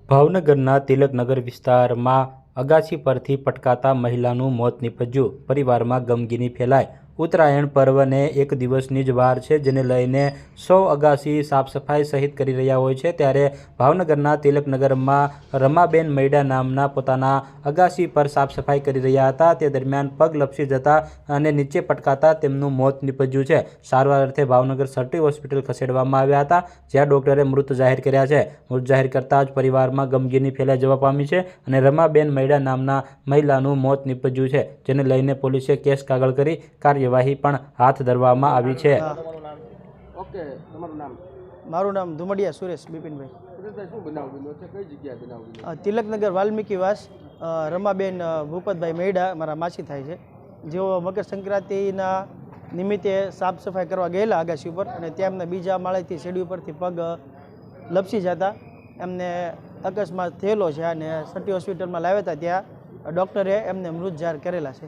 ભાવનગરના તિલકનગર વિસ્તારમાં અગાસી પરથી પટકાતા મહિલાનું મોત નીપજ્યું। પરિવારમાં ગમગીની ફેલાઈ। ઉત્તરાયણ પર્વને એક દિવસની જ વાર છે, જેને લઈને સૌ અગાસી સાફ સફાઈ સહિત કરી રહ્યા હોય છે। ત્યારે ભાવનગરના તિલકનગરમાં રમાબેન મૈડા નામના પોતાના અગાસી પર સાફ સફાઈ કરી રહ્યા હતા। તે દરમિયાન પગ લપસી જતા અને નીચે પટકાતા તેમનું મોત નીપજ્યું છે। સારવાર અર્થે ભાવનગર સર્ટી હોસ્પિટલ ખસેડવામાં આવ્યા હતા, જ્યાં ડોક્ટરે મૃત જાહેર કર્યા છે। મૃત જાહેર કરતાં જ પરિવારમાં ગમગીની ફેલાઈ જવા પામી છે અને રમાબેન મૈડા નામના મહિલાનું મોત નીપજ્યું છે, જેને લઈને પોલીસે કેસ કાગળ કરી કાર્યવાહી પણ હાથ ધરવામાં આવી છે। મારું નામ ધુમડિયા સુરેશ બિપિનભાઈ। તિલકનગર વાલ્મીકીવાસ રમાબેન ભૂપતભાઈ મૈડા મારા માસી થાય છે, જેઓ મકર સંક્રાંતિના નિમિત્તે સાફ સફાઈ કરવા ગયેલા અગાસી ઉપર અને ત્યાં એમને બીજા માળેથી સીડી ઉપરથી પગ લપસી જતા એમને અકસ્માત થયેલો છે અને સર્ટી હોસ્પિટલમાં લાવ્યા હતા। ત્યાં ડૉક્ટરે એમને મૃત જાહેર કરેલા છે।